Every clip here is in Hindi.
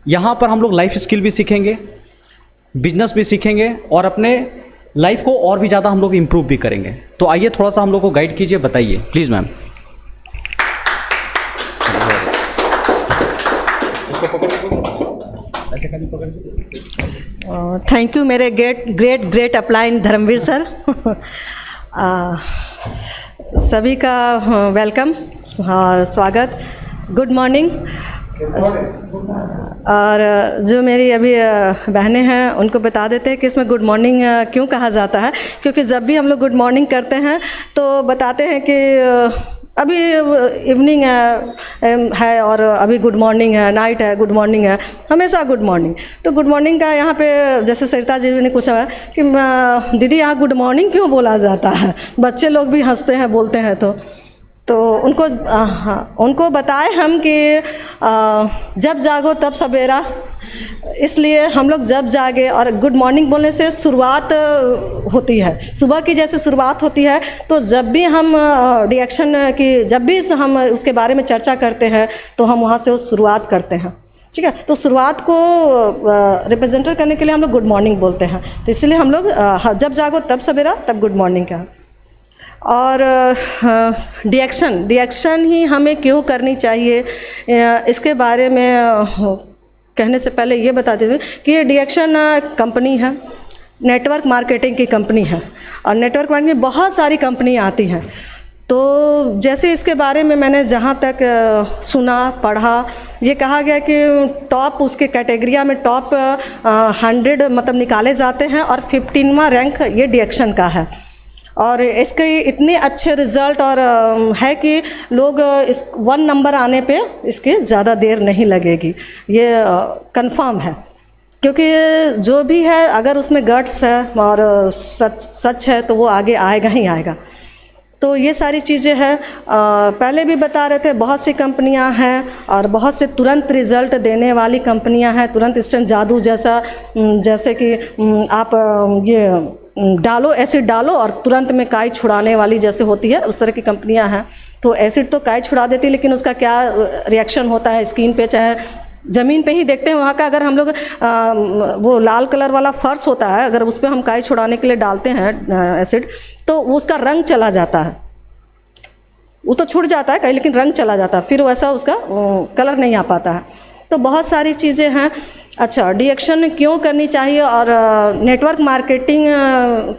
यहाँ पर हम लोग लाइफ स्किल भी सीखेंगे, बिजनेस भी सीखेंगे और अपने लाइफ को और भी ज़्यादा हम लोग इम्प्रूव भी करेंगे। तो आइए थोड़ा सा हम लोग को गाइड कीजिए, बताइए प्लीज़ मैम। थैंक यू मेरे ग्रेट अपलाइन धर्मवीर सर। सभी का वेलकम और स्वागत, गुड मॉर्निंग। और जो मेरी अभी बहनें हैं उनको बता देते हैं कि इसमें गुड मॉर्निंग क्यों कहा जाता है, क्योंकि जब भी हम लोग गुड मॉर्निंग करते हैं तो बताते हैं कि अभी इवनिंग है और अभी गुड मॉर्निंग है, नाइट है, गुड मॉर्निंग है, हमेशा गुड मॉर्निंग। तो गुड मॉर्निंग का यहाँ पे जैसे सरिता जी ने पूछा कि दीदी यहाँ गुड मॉर्निंग क्यों बोला जाता है, बच्चे लोग भी हंसते हैं बोलते हैं। तो उनको बताए हम कि जब जागो तब सवेरा, इसलिए हम लोग जब जागे और गुड मॉर्निंग बोलने से शुरुआत होती है, सुबह की जैसे शुरुआत होती है। तो जब भी हम रिएक्शन की, जब भी हम उसके बारे में चर्चा करते हैं तो हम वहाँ से वो शुरुआत करते हैं, ठीक है। तो शुरुआत को रिप्रेजेंट करने के लिए हम लोग गुड मॉर्निंग बोलते हैं। तो इसलिए हम लोग जब जागो तब सवेरा, तब गुड मॉर्निंग का। और रिएक्शन ही हमें क्यों करनी चाहिए, इसके बारे में कहने से पहले ये बता देते कि ये रिएक्शन कंपनी है, नेटवर्क मार्केटिंग की कंपनी है। और नेटवर्क मार्केटिंग में बहुत सारी कंपनी आती हैं। तो जैसे इसके बारे में मैंने जहाँ तक सुना पढ़ा, ये कहा गया कि टॉप उसके कैटेगरिया में टॉप 100 मतलब निकाले जाते हैं और 15वां रैंक ये रिएक्शन का है। और इसके इतने अच्छे रिज़ल्ट और है कि लोग इस 1 नंबर आने पे इसके ज़्यादा देर नहीं लगेगी, ये कंफर्म है। क्योंकि जो भी है अगर उसमें गट्स है और सच है तो वो आगे आएगा ही आएगा। तो ये सारी चीज़ें हैं। पहले भी बता रहे थे बहुत सी कंपनियां हैं और बहुत से तुरंत रिज़ल्ट देने वाली कंपनियां हैं, तुरंत इंस्टेंट जादू जैसा, जैसे कि आप ये डालो, एसिड डालो और तुरंत में काई छुड़ाने वाली जैसे होती है, उस तरह की कंपनियां हैं। तो एसिड तो काई छुड़ा देती है, लेकिन उसका क्या रिएक्शन होता है स्किन पे, चाहे ज़मीन पे ही देखते हैं वहाँ का। अगर हम लोग वो लाल कलर वाला फर्श होता है, अगर उस पर हम काई छुड़ाने के लिए डालते हैं एसिड, तो वो उसका रंग चला जाता है। वो तो छुट जाता है कहीं, लेकिन रंग चला जाता है, फिर वैसा उसका कलर नहीं आ पाता है। तो बहुत सारी चीज़ें हैं। अच्छा, रिएक्शन क्यों करनी चाहिए, और नेटवर्क मार्केटिंग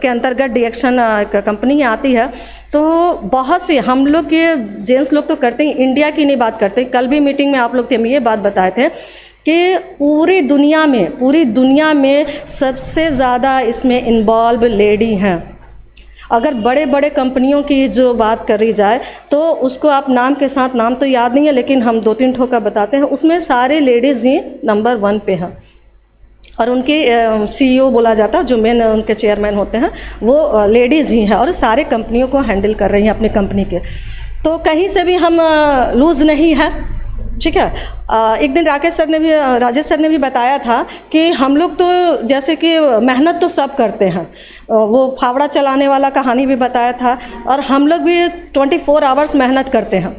के अंतर्गत रिएक्शन कंपनी आती है। तो बहुत से हम लोग के जेंट्स लोग तो करते हैं, इंडिया की नहीं बात करते। कल भी मीटिंग में आप लोग थे, हम ये बात बताए थे कि पूरी दुनिया में सबसे ज़्यादा इसमें इन्वॉल्व लेडी हैं। अगर बड़े बड़े कंपनियों की जो बात करी जाए तो उसको आप नाम के साथ, नाम तो याद नहीं है लेकिन हम 2-3 ठोका बताते हैं, उसमें सारे लेडीज़ ही नंबर 1 पे हैं। और उनके CEO बोला जाता है, जो मेन उनके चेयरमैन होते हैं, वो लेडीज़ ही हैं और सारे कंपनियों को हैंडल कर रही हैं अपनी कंपनी के। तो कहीं से भी हम लूज़ नहीं है, ठीक है। एक दिन राजेश सर ने भी बताया था कि हम लोग तो जैसे कि मेहनत तो सब करते हैं, वो फावड़ा चलाने वाला कहानी भी बताया था। और हम लोग भी 24 आवर्स मेहनत करते हैं,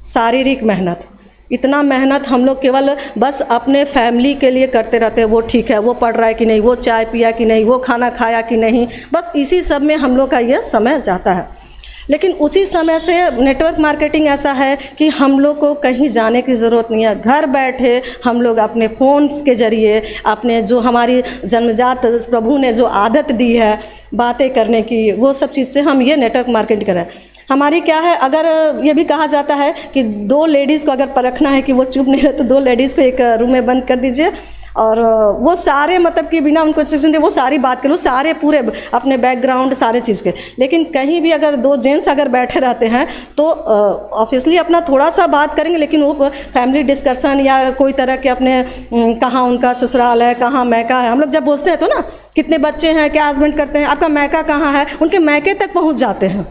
शारीरिक मेहनत। इतना मेहनत हम लोग केवल बस अपने फैमिली के लिए करते रहते हैं। वो ठीक है, वो पढ़ रहा है कि नहीं, वो चाय पिया कि नहीं, वो खाना खाया कि नहीं, बस इसी सब में हम लोग का ये समय जाता है। लेकिन उसी समय से नेटवर्क मार्केटिंग ऐसा है कि हम लोग को कहीं जाने की ज़रूरत नहीं है। घर बैठे हम लोग अपने फ़ोन के ज़रिए, अपने जो हमारी जन्मजात प्रभु ने जो आदत दी है बातें करने की, वो सब चीज़ से हम ये नेटवर्क मार्केटिंग करें। हमारी क्या है, अगर ये भी कहा जाता है कि 2 लेडीज़ को अगर परखना है कि वो चुप नहीं रहते, 2 लेडीज़ को एक रूम में बंद कर दीजिए और वो सारे मतलब कि बिना उनको इंस्ट्रक्शन दे वो सारी बात करो, सारे पूरे अपने बैकग्राउंड सारे चीज़ के। लेकिन कहीं भी अगर 2 जेंट्स अगर बैठे रहते हैं तो ऑब्वियसली अपना थोड़ा सा बात करेंगे, लेकिन वो फैमिली डिस्कशन या कोई तरह के अपने कहाँ उनका ससुराल है, कहाँ मैका है। हम लोग जब पूछते हैं तो ना, कितने बच्चे हैं, क्या हस्बैंड करते हैं, आपका मैका कहाँ है, उनके मैके तक पहुँच जाते हैं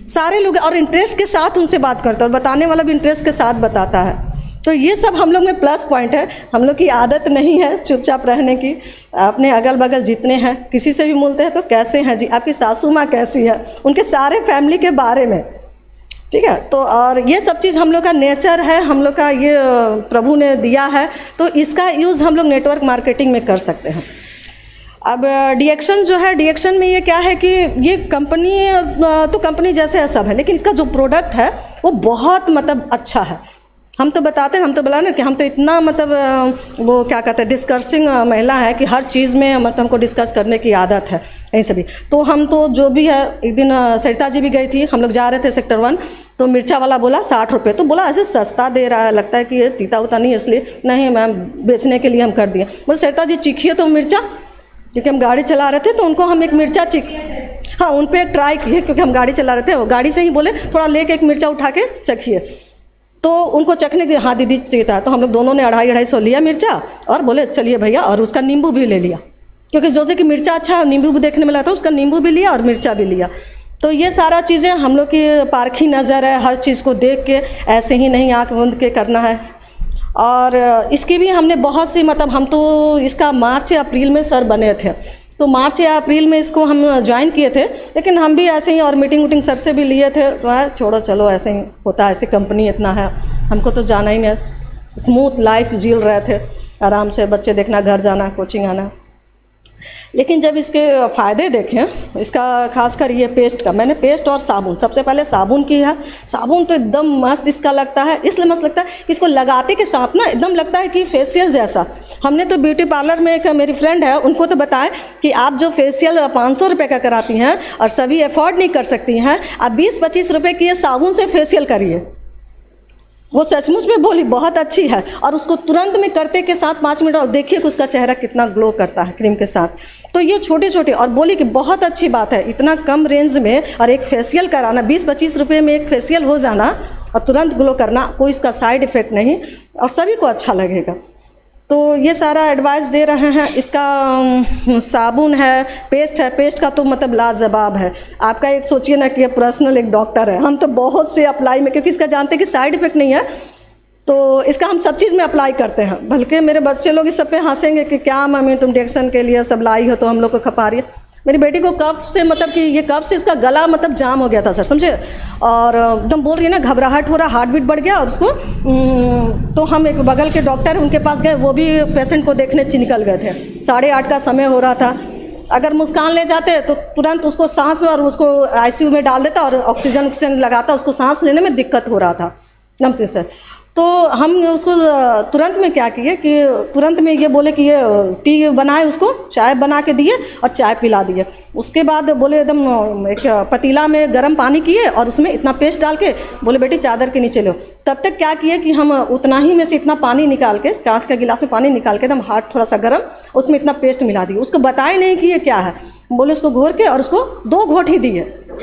सारे लोग, और इंटरेस्ट के साथ उनसे बात करते हैं और बताने वाला भी इंटरेस्ट के साथ बताता है। तो ये सब हम लोग में प्लस पॉइंट है। हम लोग की आदत नहीं है चुपचाप रहने की। अपने अगल बगल जितने हैं किसी से भी मिलते हैं तो कैसे हैं जी, आपकी सासू माँ कैसी है, उनके सारे फैमिली के बारे में ठीक है। तो और ये सब चीज़ हम लोग का नेचर है, हम लोग का ये प्रभु ने दिया है, तो इसका यूज़ हम लोग नेटवर्क मार्केटिंग में कर सकते हैं। अब डीएक्शन जो है, डीएक्शन में ये क्या है कि ये कंपनी तो कंपनी जैसे सब है, लेकिन इसका जो प्रोडक्ट है वो बहुत मतलब अच्छा है। हम तो बताते हैं, हम तो बोला ना कि हम तो इतना मतलब वो क्या कहते हैं डिस्कसिंग महिला है कि हर चीज़ में मतलब हमको डिस्कस करने की आदत है कहीं से भी। तो हम तो जो भी है, एक दिन सरिता जी भी गई थी, हम लोग जा रहे थे सेक्टर 1, तो मिर्चा वाला बोला 60 रुपये, तो बोला ऐसे सस्ता दे रहा है, लगता है कि ये तीता उता नहीं, इसलिए नहीं मैम बेचने के लिए हम कर दिए। बोले सरिता जी चीखिए तो मिर्चा, क्योंकि हम गाड़ी चला रहे थे तो उनको हम एक मिर्चा हाँ उन पर एक ट्राई किए, क्योंकि हम गाड़ी चला रहे थे, वो गाड़ी से ही बोले थोड़ा लेके एक मिर्चा उठा के चखिए, तो उनको चखने के हाँ दीदी चाहिए, तो हम लोग दोनों ने 250-250 लिया मिर्चा और बोले चलिए भैया, और उसका नींबू भी ले लिया, क्योंकि जो से कि मिर्चा अच्छा है, नींबू भी देखने में लगा था, उसका नींबू भी लिया और मिर्चा भी लिया। तो ये सारा चीज़ें हम लोग की पारखी नज़र है, हर चीज़ को देख के ऐसे ही नहीं आँख बंद के करना है। और इसकी भी हमने बहुत सी मतलब हम तो इसका मार्च या अप्रैल में सर बने थे, तो मार्च या अप्रैल में इसको हम ज्वाइन किए थे, लेकिन हम भी ऐसे ही और मीटिंग वूटिंग सर से भी लिए थे, तो छोड़ो चलो ऐसे ही होता है, ऐसी कंपनी इतना है, हमको तो जाना ही नहीं, स्मूथ लाइफ जी रहे थे आराम से, बच्चे देखना, घर जाना, कोचिंग आना। लेकिन जब इसके फ़ायदे देखें, इसका खासकर ये पेस्ट का, मैंने पेस्ट और साबुन, सबसे पहले साबुन की है, साबुन तो एकदम मस्त इसका लगता है, इसलिए मस्त लगता है कि इसको लगाते के साथ ना एकदम लगता है कि फेशियल जैसा। हमने तो ब्यूटी पार्लर में एक मेरी फ्रेंड है, उनको तो बताएं कि आप जो फेशियल 500 रुपये का कराती हैं और सभी अफोर्ड नहीं कर सकती हैं, आप 20-25 रुपये की ये साबुन से फेशियल करिए। वो सचमुच में बोली बहुत अच्छी है, और उसको तुरंत में करते के साथ 5 मिनट और देखिए कि उसका चेहरा कितना ग्लो करता है क्रीम के साथ। तो ये छोटे छोटे, और बोली कि बहुत अच्छी बात है, इतना कम रेंज में और एक फेशियल कराना, 20-25 रुपये में एक फेशियल हो जाना और तुरंत ग्लो करना, कोई इसका साइड इफ़ेक्ट नहीं, और सभी को अच्छा लगेगा। तो ये सारा एडवाइस दे रहे हैं। इसका साबुन है, पेस्ट है, पेस्ट का तो मतलब लाजवाब है। आपका एक सोचिए ना कि ये पर्सनल एक डॉक्टर है, हम तो बहुत से अप्लाई में, क्योंकि इसका जानते हैं कि साइड इफ़ेक्ट नहीं है, तो इसका हम सब चीज़ में अप्लाई करते हैं। बल्कि मेरे बच्चे लोग इस सब पे हंसेंगे कि क्या मम्मी तुम डिएक्शन के लिए सब लाई हो, तो हम लोग को खपा रही है। मेरी बेटी को कफ से मतलब कि ये कफ से इसका गला मतलब जाम हो गया था सर, समझे, और एकदम बोल रही है ना, घबराहट हो रहा, हार्ट बीट बढ़ गया, और उसको तो हम एक बगल के डॉक्टर उनके पास गए, वो भी पेशेंट को देखने निकल गए थे, 8:30 का समय हो रहा था। अगर मुस्कान ले जाते तो तुरंत उसको सांस में, और उसको आईसीयू में डाल देता और ऑक्सीजन लगाता, उसको सांस लेने में दिक्कत हो रहा था नमते से। तो हम उसको तुरंत में क्या किए कि तुरंत में ये बोले कि ये टी बनाए, उसको चाय बना के दिए और चाय पिला दिए। उसके बाद बोले एकदम एक पतीला में गर्म पानी किए और उसमें इतना पेस्ट डाल के बोले बेटी चादर के नीचे लो। तब तक क्या किए कि हम उतना ही में से इतना पानी निकाल के, कांच का गिलास में पानी निकाल के एकदम हाथ थोड़ा सा गर्म, उसमें इतना पेस्ट मिला दिए। उसको बताए नहीं कि ये क्या है, बोले उसको घोर के और उसको 2 घोट ही दिए।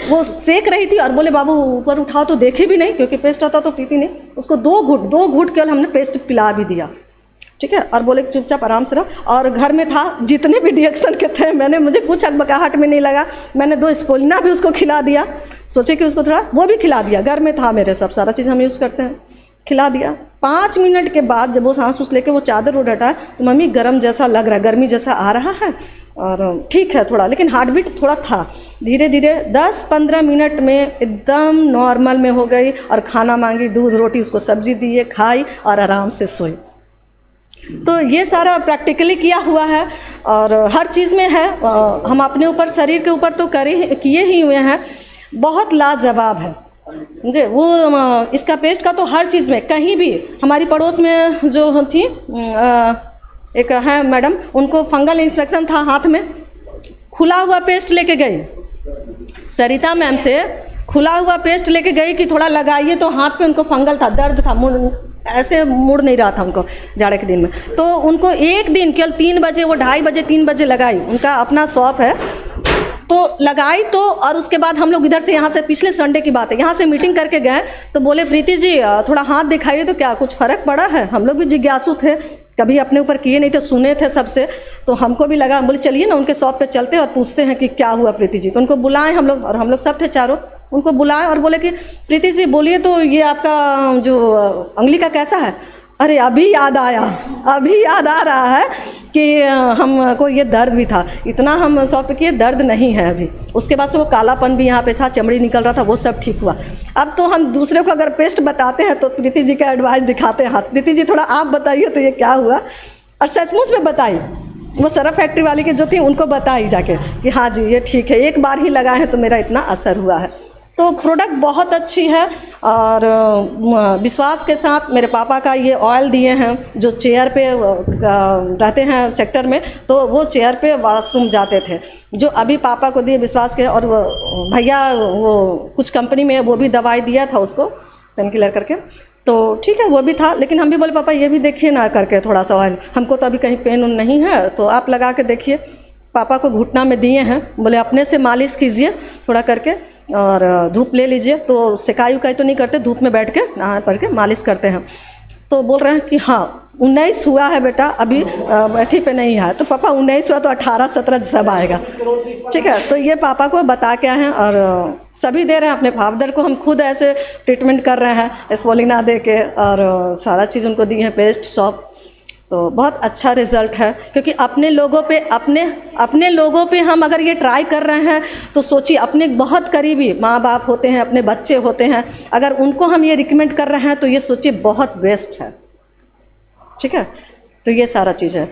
वो सेक रही थी और बोले बाबू ऊपर उठाओ, तो देखे भी नहीं क्योंकि पेस्ट आता तो पीती नहीं। उसको 2 घूट केवल हमने पेस्ट पिला भी दिया, ठीक है, और बोले चुपचाप आराम से रहो। और घर में था जितने भी डिएक्शन के थे, मुझे कुछ अकबकाहट में नहीं लगा। मैंने 2 स्पोलिना भी उसको खिला दिया, सोचे कि उसको थोड़ा वो भी खिला दिया, घर में था मेरे, सब सारा चीज़ हम यूज़ करते हैं, खिला दिया। 5 मिनट के बाद जब वो सांस उस लेके वो चादर उड़ हटा, तो मम्मी गर्म जैसा लग रहा है, गर्मी जैसा आ रहा है और ठीक है थोड़ा, लेकिन हार्ट बीट थोड़ा था। धीरे धीरे 10-15 मिनट में एकदम नॉर्मल में हो गई और खाना मांगी, दूध रोटी उसको सब्जी दिए, खाई और आराम से सोई। तो ये सारा प्रैक्टिकली किया हुआ है और हर चीज़ में है। हम अपने ऊपर, शरीर के ऊपर तो किए ही हुए हैं, बहुत लाजवाब है मुझे वो। इसका पेस्ट का तो हर चीज़ में, कहीं भी, हमारी पड़ोस में जो थी एक है मैडम, उनको फंगल इन्फेक्शन था हाथ में, खुला हुआ पेस्ट लेके गई, सरिता मैम से खुला हुआ पेस्ट लेके गई कि थोड़ा लगाइए, तो हाथ पे उनको फंगल था, दर्द था, ऐसे मुड़ नहीं रहा था उनको जाड़े के दिन में। तो उनको एक दिन केवल 3 बजे, वो 2:30 बजे 3 बजे लगाई, उनका अपना शॉप है, तो लगाई। तो और उसके बाद हम लोग इधर से, यहाँ से पिछले संडे की बात है, यहाँ से मीटिंग करके गए, तो बोले प्रीति जी थोड़ा हाथ दिखाइए, तो क्या कुछ फ़र्क पड़ा है? हम लोग भी जिज्ञासु थे, कभी अपने ऊपर किए नहीं थे, सुने थे सबसे, तो हमको भी लगा, बोले चलिए ना उनके शॉप पे चलते और पूछते हैं कि क्या हुआ प्रीति जी। तो उनको बुलाएं हम लोग, और हम लोग सब थे चारों, उनको बुलाएं और बोले कि प्रीति जी बोलिए, तो ये आपका जो उंगली का कैसा है? अरे अभी याद आया, अभी याद आ रहा है कि हमको ये दर्द भी था, इतना हम सॉफ्ट किए, दर्द नहीं है अभी। उसके बाद से वो कालापन भी यहाँ पे था, चमड़ी निकल रहा था, वो सब ठीक हुआ। अब तो हम दूसरे को अगर पेस्ट बताते हैं तो प्रीति जी का एडवाइस दिखाते हैं, हाँ प्रीति जी थोड़ा आप बताइए तो ये क्या हुआ, और सचमुच में बताई। वो सरफ फैक्ट्री वाली के जो थी उनको बताई जाके कि हाँ जी ये ठीक है, एक बार ही लगाए हैं तो मेरा इतना असर हुआ है। तो प्रोडक्ट बहुत अच्छी है। और विश्वास के साथ मेरे पापा का ये ऑयल दिए हैं, जो चेयर पे रहते हैं सेक्टर में, तो वो चेयर पे वॉशरूम जाते थे, जो अभी पापा को दिए विश्वास के। और भैया वो कुछ कंपनी में वो भी दवाई दिया था उसको, पेन किलर करके, तो ठीक है वो भी था। लेकिन हम भी बोले पापा ये भी देखिए ना करके थोड़ा सा ऑयल, हमको तो अभी कहीं पेन उन नहीं है तो आप लगा के देखिए। पापा को घुटना में दिए हैं, बोले अपने से मालिश कीजिए थोड़ा करके, और धूप ले लीजिए। तो सिकाई उकाई तो नहीं करते, धूप में बैठ के नहा पड़ के मालिश करते हैं। तो बोल रहे हैं कि हाँ 19 हुआ है बेटा, अभी अथी पे नहीं है। तो पापा 19 हुआ तो 18-17 सब आएगा, ठीक है। तो ये पापा को बता के आए हैं, और सभी दे रहे हैं। अपने फादर को हम खुद ऐसे ट्रीटमेंट कर रहे हैं स्पोलिना दे के, और सारा चीज़ उनको दी है, पेस्ट सॉप। तो बहुत अच्छा रिज़ल्ट है, क्योंकि अपने लोगों पे हम अगर ये ट्राई कर रहे हैं तो सोचिए, अपने बहुत करीबी माँ बाप होते हैं, अपने बच्चे होते हैं, अगर उनको हम ये रिकमेंड कर रहे हैं तो ये सोचिए बहुत बेस्ट है, ठीक है। तो ये सारा चीज़ है।